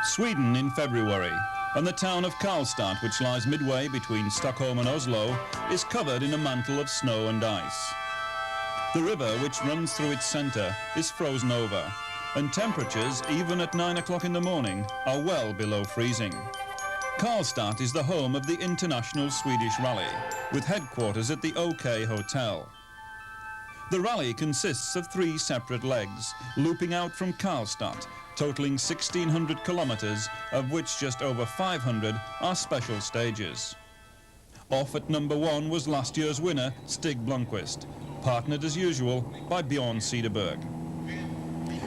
Sweden in February, and the town of Karlstad, which lies midway between Stockholm and Oslo, is covered in a mantle of snow and ice. The river, which runs through its centre, is frozen over, and temperatures, even at 9 o'clock in the morning, are well below freezing. Karlstad is the home of the International Swedish Rally, with headquarters at the OK Hotel. The rally consists of 3 separate legs, looping out from Karlstad, totaling 1,600 kilometres, of which just over 500 are special stages. Off at number 1 was last year's winner, Stig Blomqvist, partnered as usual by Bjorn Cederberg.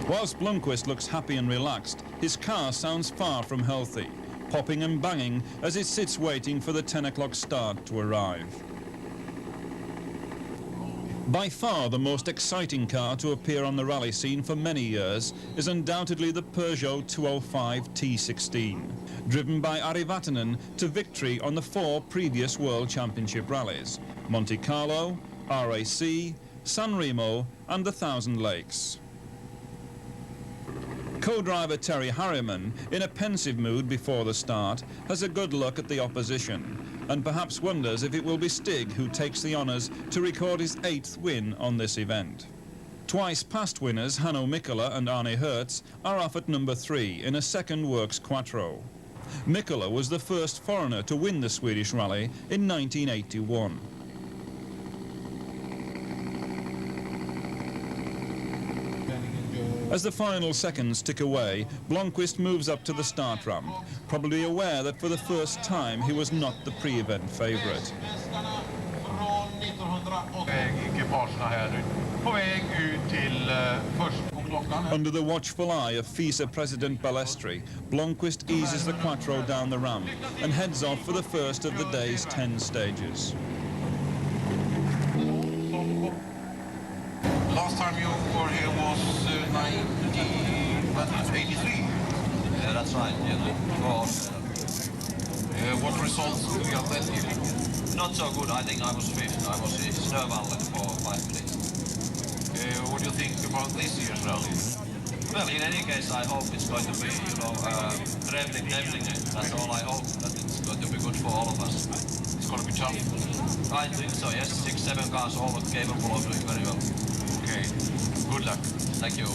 Whilst Blomqvist looks happy and relaxed, his car sounds far from healthy, popping and banging as it sits waiting for the 10 o'clock start to arrive. By far the most exciting car to appear on the rally scene for many years is undoubtedly the Peugeot 205 T16, driven by Ari Vatanen to victory on the 4 previous World Championship rallies, Monte Carlo, RAC, San Remo and the Thousand Lakes. Co-driver Terry Harriman, in a pensive mood before the start, has a good look at the opposition and perhaps wonders if it will be Stig who takes the honours to record his 8th win on this event. Twice past winners Hanno Mikkola and Arne Hertz are off at number 3 in a second works Quattro. Mikkola was the first foreigner to win the Swedish rally in 1981. As the final seconds tick away, Blomqvist moves up to the start ramp, probably aware that for the first time he was not the pre-event favourite. Under the watchful eye of FISA President Balestri, Blomqvist eases the Quattro down the ramp and heads off for the first of the day's 10 stages. Last time you were here was 1983. Yeah, that's right. What results did you get that year? Not so good. I think I was 5th. I was in Snövallen for 5 minutes. What do you think about this year's rally? Well, in any case, I hope it's going to be, traveling. That's all I hope, that it's going to be good for all of us. It's going to be tough. I think so, yes. 6, 7 cars, all capable of doing very well. Okay, good luck. Thank you.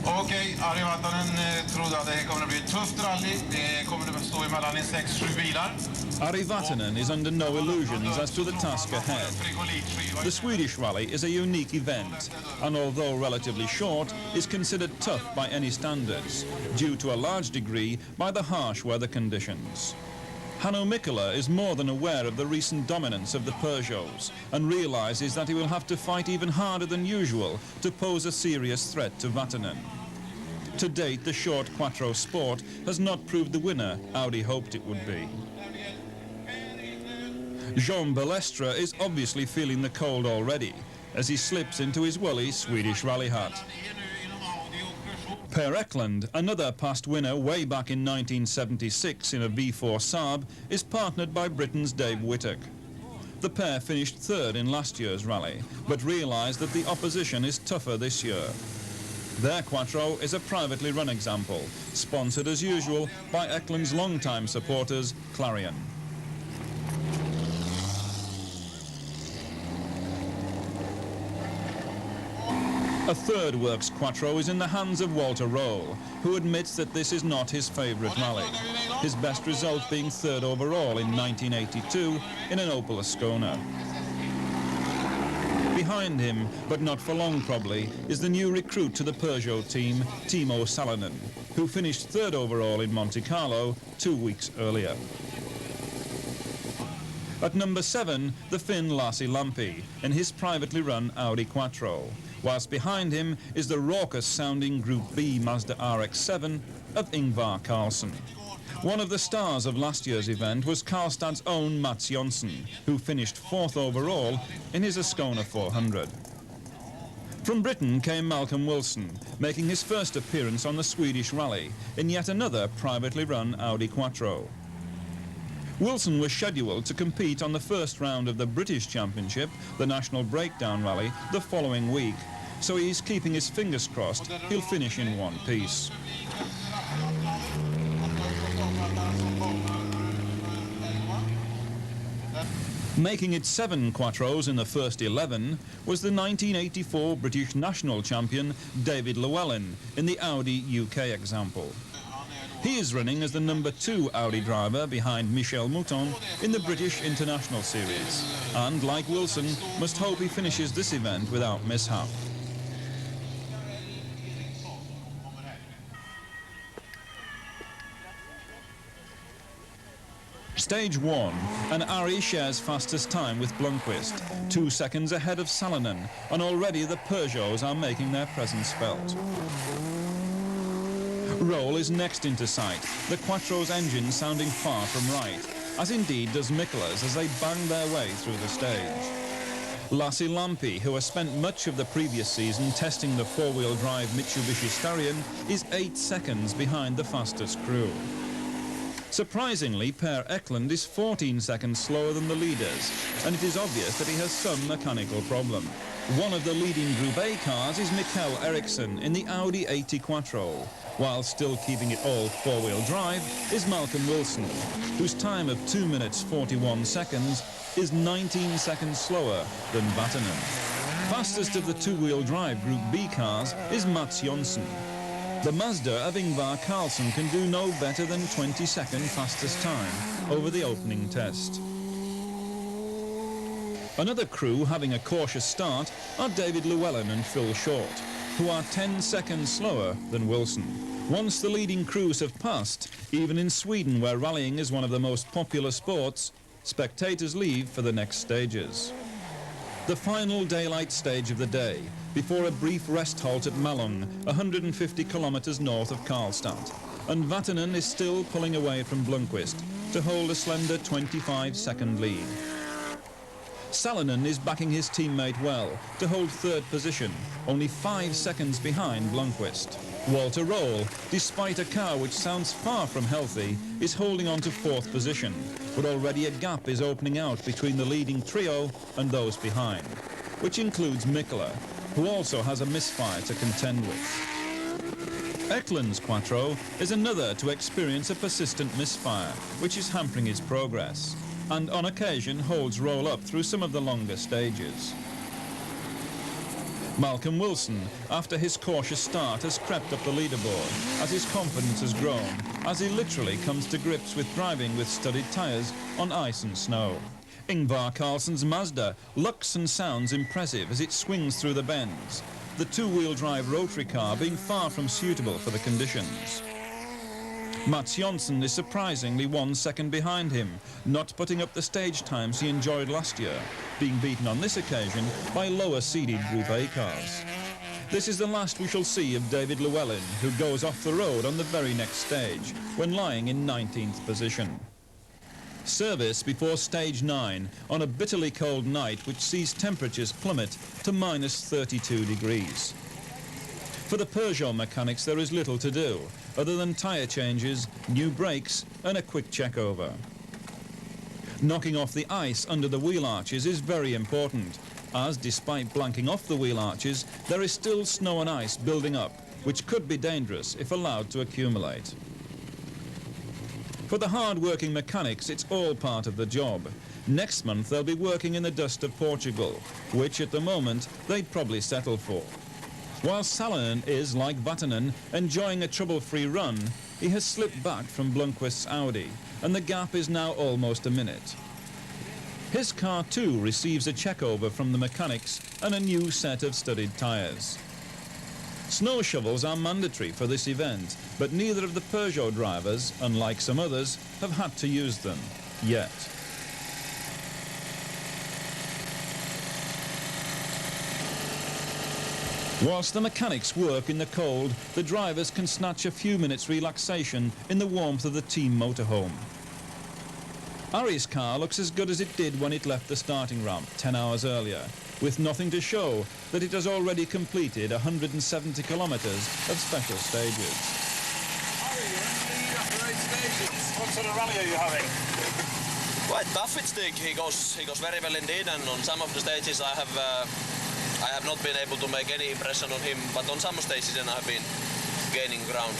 Okej, Ari Vatanen trodde att det kommer att bli ett tufft rally. Det kommer att stå emellan 6-7 bilar. Ari Vatanen is under no illusions as to the task ahead. The Swedish rally is a unique event, and although relatively short, is considered tough by any standards, due to a large degree by the harsh weather conditions. Hanno Mikkola is more than aware of the recent dominance of the Peugeots and realises that he will have to fight even harder than usual to pose a serious threat to Vatanen. To date, the short Quattro Sport has not proved the winner Audi hoped it would be. Jean Balestra is obviously feeling the cold already as he slips into his woolly Swedish rally hat. Per Eklund, another past winner way back in 1976 in a V4 Saab, is partnered by Britain's Dave Whittock. The pair finished 3rd in last year's rally, but realised that the opposition is tougher this year. Their Quattro is a privately run example, sponsored as usual by Eklund's longtime supporters, Clarion. A third works Quattro is in the hands of Walter Roll, who admits that this is not his favourite rally, his best result being 3rd overall in 1982 in an Opel Ascona. Behind him, but not for long probably, is the new recruit to the Peugeot team, Timo Salonen, who finished 3rd overall in Monte Carlo 2 weeks earlier. At number 7, the Finn Lassi Lampi in his privately run Audi Quattro, whilst behind him is the raucous-sounding Group B Mazda RX-7 of Ingvar Carlsson. One of the stars of last year's event was Karlstad's own Mats Jonsson, who finished 4th overall in his Ascona 400. From Britain came Malcolm Wilson, making his first appearance on the Swedish rally in yet another privately run Audi Quattro. Wilson was scheduled to compete on the first round of the British Championship, the National Breakdown Rally, the following week, so he's keeping his fingers crossed he'll finish in one piece. Making it 7 Quattros in the first 11 was the 1984 British national champion David Llewellyn in the Audi UK example. He is running as the number 2 Audi driver behind Michel Mouton in the British International Series, and like Wilson, must hope he finishes this event without mishap. Stage 1, and Ari shares fastest time with Blomqvist, 2 seconds ahead of Salonen, and already the Peugeots are making their presence felt. Roll is next into sight, the Quattro's engine sounding far from right, as indeed does Mikkola's as they bang their way through the stage. Lassi Lampi, who has spent much of the previous season testing the four-wheel drive Mitsubishi Starion, is 8 seconds behind the fastest crew. Surprisingly, Per Eklund is 14 seconds slower than the leaders, and it is obvious that he has some mechanical problem. One of the leading Group A cars is Mikael Eriksson in the Audi 80 Quattro, while still keeping it all four-wheel drive is Malcolm Wilson, whose time of 2 minutes 41 seconds is 19 seconds slower than Vatanen. Fastest of the two-wheel drive Group B cars is Mats Jonsson. The Mazda of Ingvar Carlsson can do no better than 22nd fastest time over the opening test. Another crew having a cautious start are David Llewellyn and Phil Short, who are 10 seconds slower than Wilson. Once the leading crews have passed, even in Sweden, where rallying is one of the most popular sports, spectators leave for the next stages. The final daylight stage of the day, before a brief rest halt at Malung, 150 kilometers north of Karlstad, and Vatanen is still pulling away from Blomqvist to hold a slender 25-second lead. Salonen is backing his teammate well to hold third position, only 5 seconds behind Blomqvist. Walter Roll, despite a car which sounds far from healthy, is holding on to fourth position, but already a gap is opening out between the leading trio and those behind, which includes Mikkola, who also has a misfire to contend with. Eklund's Quattro is another to experience a persistent misfire, which is hampering his progress, and on occasion holds Roll up through some of the longer stages. Malcolm Wilson, after his cautious start, has crept up the leaderboard as his confidence has grown, as he literally comes to grips with driving with studded tyres on ice and snow. Ingvar Carlsson's Mazda looks and sounds impressive as it swings through the bends, the two-wheel drive rotary car being far from suitable for the conditions. Mats Jonsson is surprisingly 1 second behind him, not putting up the stage times he enjoyed last year, being beaten on this occasion by lower-seeded Group A cars. This is the last we shall see of David Llewellyn, who goes off the road on the very next stage, when lying in 19th position. Service before stage 9 on a bitterly cold night which sees temperatures plummet to minus 32 degrees. For the Peugeot mechanics there is little to do, other than tyre changes, new brakes and a quick check-over. Knocking off the ice under the wheel arches is very important, as despite blanking off the wheel arches, there is still snow and ice building up, which could be dangerous if allowed to accumulate. For the hard-working mechanics, it's all part of the job. Next month they'll be working in the dust of Portugal, which at the moment they'd probably settle for. While Salonen is, like Vatanen, enjoying a trouble-free run, he has slipped back from Blomqvist's Audi, and the gap is now almost a minute. His car too receives a check-over from the mechanics and a new set of studded tyres. Snow shovels are mandatory for this event, but neither of the Peugeot drivers, unlike some others, have had to use them yet. Whilst the mechanics work in the cold, the drivers can snatch a few minutes relaxation in the warmth of the team motorhome. Ari's car looks as good as it did when it left the starting ramp 10 hours earlier, with nothing to show that it has already completed 170 kilometres of special stages. Ari, you're in the upper 8 stages. What sort of rally are you having? Quite tough with stick. He goes very well indeed, and on some of the stages I have not been able to make any impression on him, but on some stages then I have been gaining ground.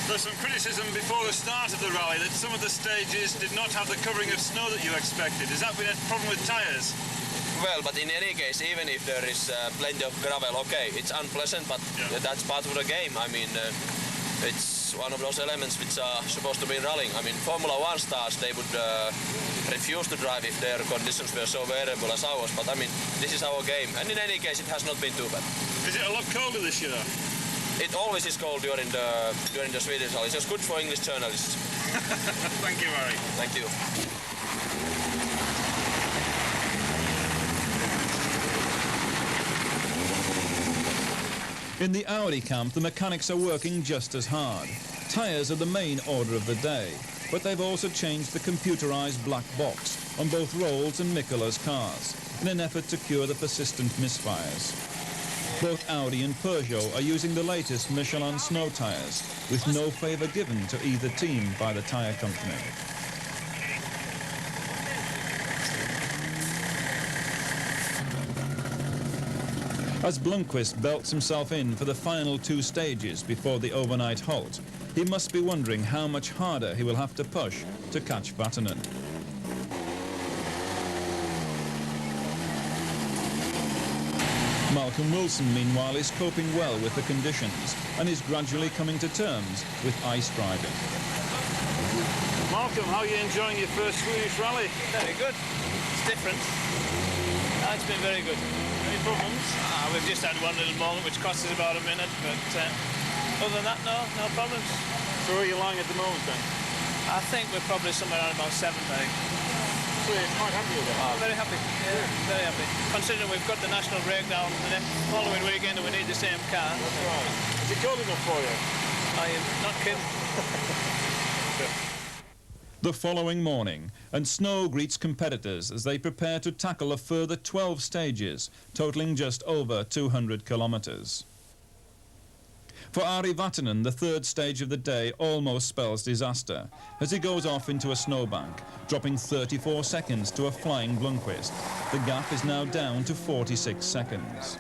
There's some criticism before the start of the rally that some of the stages did not have the covering of snow that you expected. Has that been a problem with tyres? Well, but in any case, even if there is plenty of gravel, okay, it's unpleasant, but that's part of the game. I mean, it's one of those elements which are supposed to be in rallying. I mean, Formula 1 stars, they would refuse to drive if their conditions were so variable as ours, but I mean, this is our game, and in any case, it has not been too bad. Is it a lot colder this year? It always is cold during the Swedish rally. It's good for English journalists. Thank you, Harry. Thank you. In the Audi camp, the mechanics are working just as hard. Tyres are the main order of the day, but they've also changed the computerized black box on both Rolls and Mikkola's cars in an effort to cure the persistent misfires. Both Audi and Peugeot are using the latest Michelin snow tyres, with no favour given to either team by the tyre company. As Blomqvist belts himself in for the final 2 stages before the overnight halt, he must be wondering how much harder he will have to push to catch Vatanen. Malcolm Wilson, meanwhile, is coping well with the conditions and is gradually coming to terms with ice driving. Malcolm, how are you enjoying your first Swedish rally? Very good. It's different. It's been very good. Any problems? We've just had one little moment which cost us about a minute, but other than that, no problems. So where are you lying at the moment then? I think we're probably somewhere around about 7th, I think. So you're quite happy with that? Oh, very happy. Yeah, very happy. Considering we've got the national breakdown the following weekend and we need the same car. That's right. Is it cold enough for you? I am not kidding. The following morning, and snow greets competitors as they prepare to tackle a further 12 stages, totalling just over 200 kilometres. For Ari Vatanen, the 3rd stage of the day almost spells disaster, as he goes off into a snowbank, dropping 34 seconds to a flying Blomqvist. The gap is now down to 46 seconds.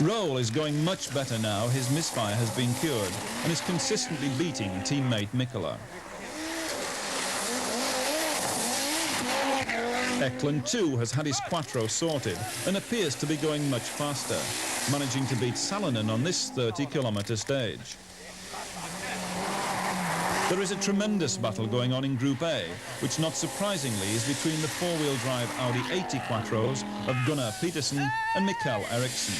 Roll is going much better now. His misfire has been cured and is consistently beating teammate Mikkola. Eklund too has had his Quattro sorted and appears to be going much faster, managing to beat Salonen on this 30-kilometre stage. There is a tremendous battle going on in Group A, which not surprisingly is between the 4-wheel drive Audi 80 Quattros of Gunnar Petersen and Mikael Eriksson.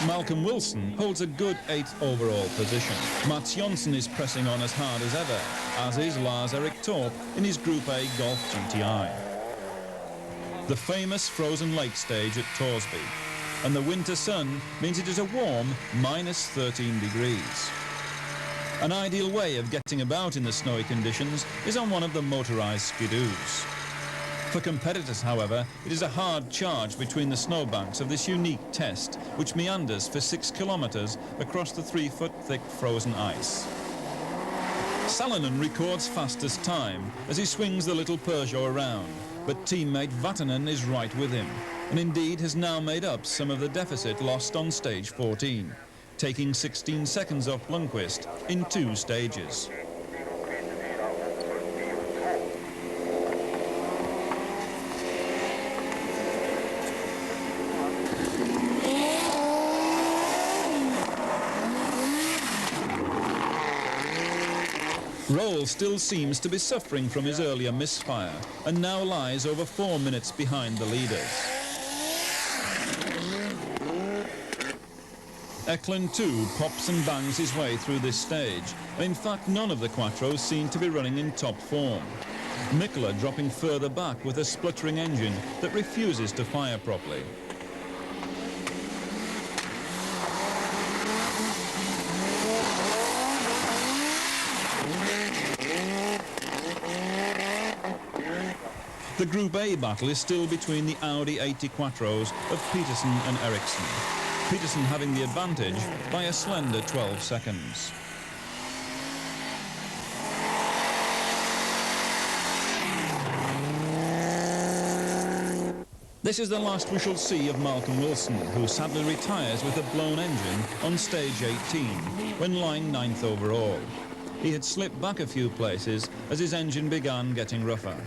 Malcolm Wilson holds a good 8th overall position. Mats Jonsson is pressing on as hard as ever, as is Lars-Erik Torp in his Group A Golf GTI. The famous frozen lake stage at Torsby, and the winter sun means it is a warm -13 degrees. An ideal way of getting about in the snowy conditions is on one of the motorized skidoos. For competitors, however, it is a hard charge between the snowbanks of this unique test, which meanders for 6 kilometers across the 3-foot-thick frozen ice. Salonen records fastest time as he swings the little Peugeot around, but teammate Vatanen is right with him, and indeed has now made up some of the deficit lost on stage 14, taking 16 seconds off Blomqvist in 2 stages. Roll still seems to be suffering from his earlier misfire and now lies over 4 minutes behind the leaders. Eklund too pops and bangs his way through this stage, and in fact none of the Quattros seem to be running in top form. Mikkola dropping further back with a spluttering engine that refuses to fire properly. The Group A battle is still between the Audi 80 Quattros of Petersen and Eriksson. Petersen having the advantage by a slender 12 seconds. This is the last we shall see of Malcolm Wilson, who sadly retires with a blown engine on stage 18, when lying 9th overall. He had slipped back a few places as his engine began getting rougher.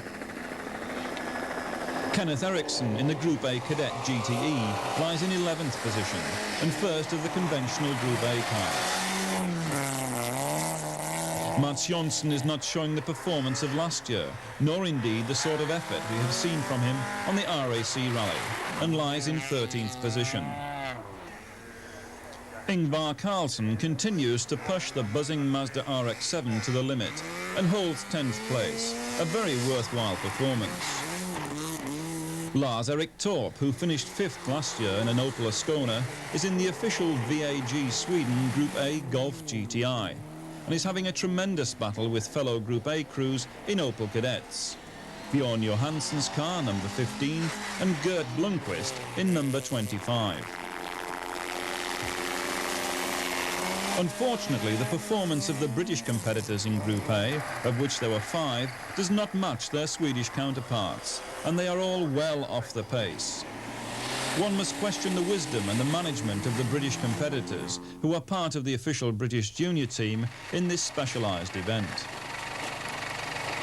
Kenneth Eriksson in the Group A Cadet GTE lies in 11th position and first of the conventional Group A cars. Mats Jonsson is not showing the performance of last year, nor indeed the sort of effort we have seen from him on the RAC rally, and lies in 13th position. Ingvar Carlsson continues to push the buzzing Mazda RX-7 to the limit and holds 10th place, a very worthwhile performance. Lars-Erik Torp, who finished 5th last year in an Opel Ascona, is in the official VAG Sweden Group A Golf GTI and is having a tremendous battle with fellow Group A crews in Opel Cadets. Bjorn Johansson's car, number 15, and Gert Blomqvist in number 25. Unfortunately, the performance of the British competitors in Group A, of which there were 5, does not match their Swedish counterparts, and they are all well off the pace. One must question the wisdom and the management of the British competitors, who are part of the official British junior team in this specialised event.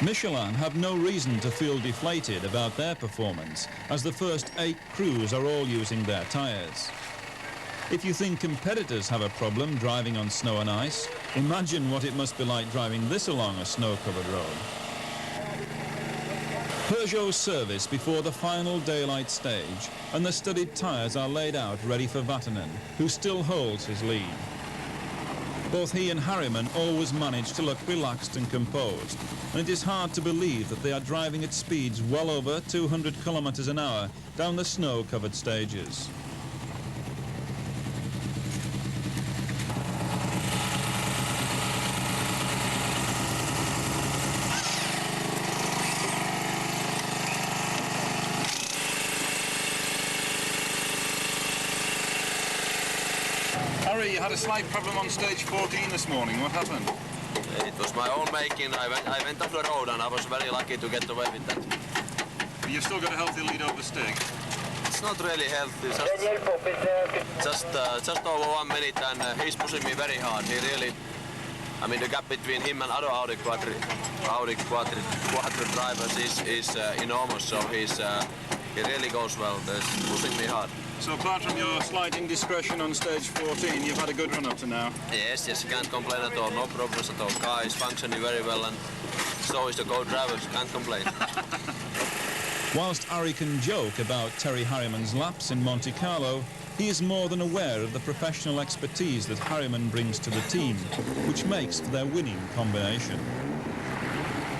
Michelin have no reason to feel deflated about their performance, as the first 8 crews are all using their tyres. If you think competitors have a problem driving on snow and ice, imagine what it must be like driving this along a snow-covered road. Peugeot's service before the final daylight stage, and the studded tyres are laid out ready for Vatanen, who still holds his lead. Both he and Harriman always manage to look relaxed and composed, and it is hard to believe that they are driving at speeds well over 200 kilometers an hour down the snow-covered stages. Harry, you had a slight problem on stage 14 this morning. What happened? It was my own making. I went off the road and I was very lucky to get away with that. But you've still got a healthy lead over Stig. It's not really healthy, just over 1 minute, and he's pushing me very hard. He really, I mean, the gap between him and other Audi Quattro drivers is enormous, so he really goes well. He's pushing me hard. So apart from your slight indiscretion on stage 14, you've had a good run up to now? Yes, I can't complain at all. No problems at all. Car is functioning very well, and so is the co-drivers. Can't complain. Whilst Ari can joke about Terry Harriman's laps in Monte Carlo, he is more than aware of the professional expertise that Harriman brings to the team, which makes for their winning combination.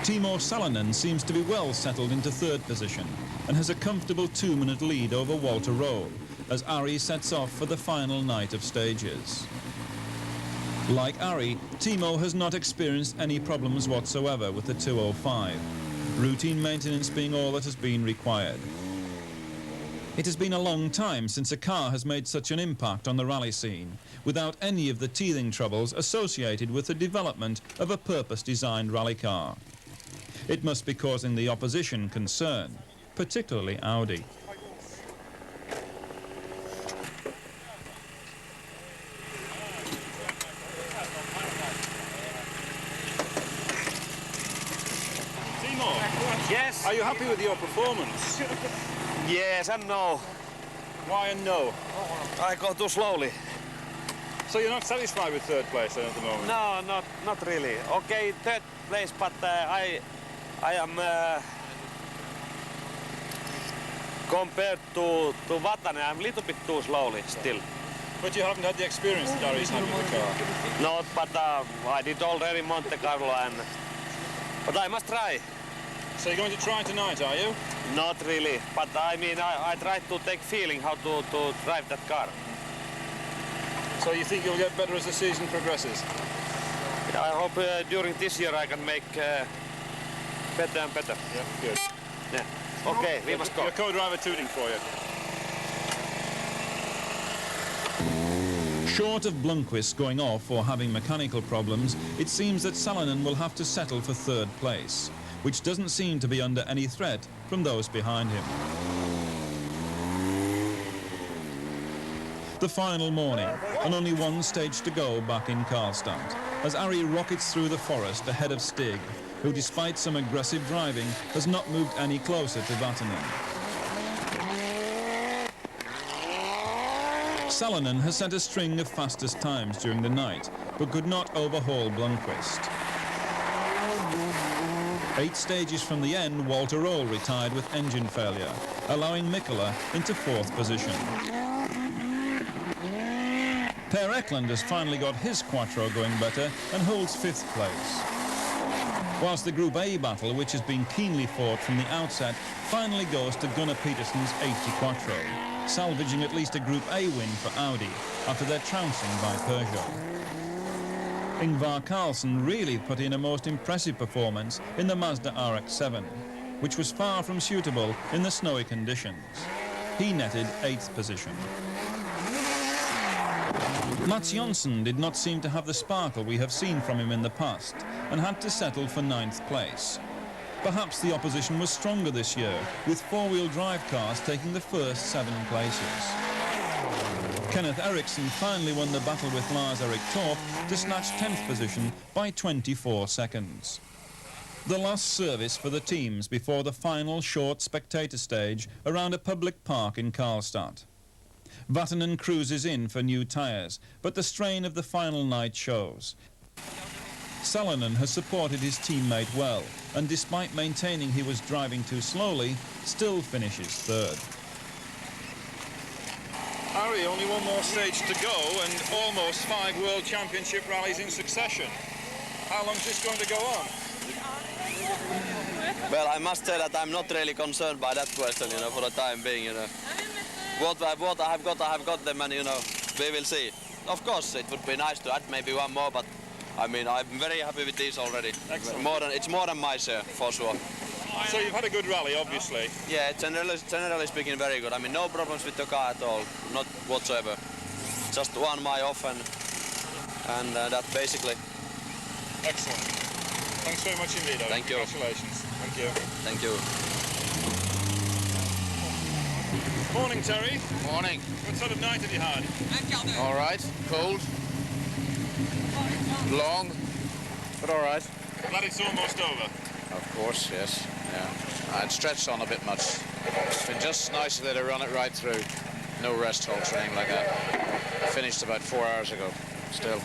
Timo Salonen seems to be well settled into 3rd position and has a comfortable 2-minute lead over Walter Rowe as Ari sets off for the final night of stages. Like Ari, Timo has not experienced any problems whatsoever with the 205, routine maintenance being all that has been required. It has been a long time since a car has made such an impact on the rally scene, without any of the teething troubles associated with the development of a purpose-designed rally car. It must be causing the opposition concern, particularly Audi. Timo, Yes. are you happy with your performance? Yes and no. Why and no? I go too slowly. So you're not satisfied with 3rd place then at the moment? No, not really. Okay, 3rd place, but I am compared to Vatanen, I'm a little bit too slowly still. But you haven't had the experience that Ari's had with the car? Not, but I did already Monte Carlo, but I must try. So you're going to try tonight, are you? Not really, but I mean, I try to take feeling how to drive that car. So you think you'll get better as the season progresses? I hope during this year I can make better and better. Yeah, good. Yeah. Okay, we must go. Your co-driver tooting for you. Short of Blomqvist going off or having mechanical problems, it seems that Salonen will have to settle for 3rd place, which doesn't seem to be under any threat from those behind him. The final morning, and only one stage to go back in Karlstad, as Ari rockets through the forest ahead of Stig, who despite some aggressive driving has not moved any closer to Vatanen. Salonen has set a string of fastest times during the night, but could not overhaul Blomqvist. 8 stages from the end, Walter Roll retired with engine failure, allowing Mikkola into 4th position. Per Eklund has finally got his Quattro going better and holds 5th place. Whilst the Group A battle, which has been keenly fought from the outset, finally goes to Gunnar Peterson's 80 Quattro, salvaging at least a Group A win for Audi after their trouncing by Peugeot. Ingvar Carlsson really put in a most impressive performance in the Mazda RX-7, which was far from suitable in the snowy conditions. He netted 8th position. Mats Jonsson did not seem to have the sparkle we have seen from him in the past and had to settle for 9th place. Perhaps the opposition was stronger this year, with 4-wheel drive cars taking the first 7 places. Kenneth Eriksson finally won the battle with Lars-Erik Torp to snatch 10th position by 24 seconds. The last service for the teams before the final short spectator stage around a public park in Karlstad. Vatanen cruises in for new tyres, but the strain of the final night shows. Salonen has supported his teammate well, and despite maintaining he was driving too slowly, still finishes 3rd. Ari, only one more stage to go and almost 5 World Championship rallies in succession. How long is this going to go on? Well, I must say that I'm not really concerned by that question, you know, for the time being, you know. What I have got them, and, you know, we will see. Of course, it would be nice to add maybe one more, but, I mean, I'm very happy with these already. Excellent. It's more than my share, for sure. So you've had a good rally, obviously. Yeah, generally speaking, very good. I mean, no problems with the car at all, not whatsoever. Just one mile off, and that basically. Excellent. Thanks very much indeed. Thank you. Congratulations. Thank you. Thank you. Morning, Terry. Morning. What sort of night have you had? All right. Cold. Long. But all right. Glad it's almost over. Of course, yes. Yeah. I'd stretched on a bit much. It's been just nice to let it run it right through. No rest hold training like that. I finished about 4 hours ago. Still.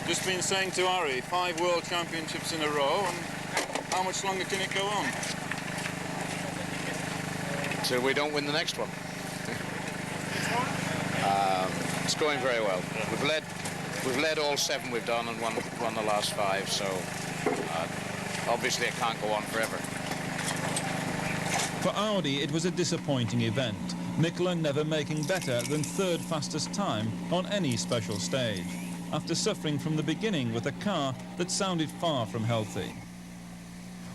Just been saying to Ari, 5 World Championships in a row, and how much longer can it go on? Till we don't win the next one. It's going very well. We've led all 7 we've done and won the last 5, so obviously it can't go on forever. For Audi, it was a disappointing event, Mikkola never making better than 3rd fastest time on any special stage, after suffering from the beginning with a car that sounded far from healthy.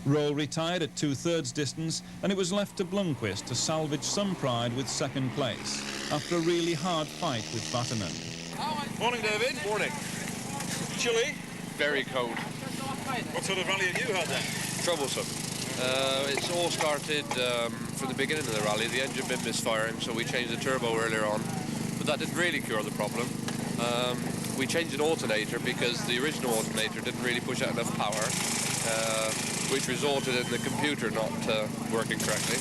Roll retired at 2/3 distance, and it was left to Blomqvist to salvage some pride with 2nd place, after a really hard fight with Vatanen. Morning, David. Morning. Chilly? Very cold. What sort of rally have you had then? Troublesome. It's all started from the beginning of the rally. The engine been misfiring, so we changed the turbo earlier on, but that didn't really cure the problem. We changed an alternator because the original alternator didn't really push out enough power, which resulted in the computer not working correctly.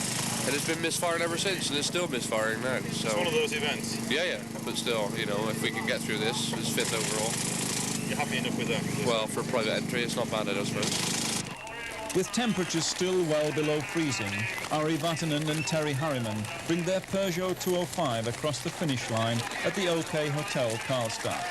And it's been misfiring ever since, and it's still misfiring now. So it's one of those events. Yeah, but still, you know, if we can get through this, it's 5th overall. You're happy enough with that? Well, for private entry, it's not bad, I suppose. With temperatures still well below freezing, Ari Vatanen and Terry Harriman bring their Peugeot 205 across the finish line at the OK Hotel Karlstad.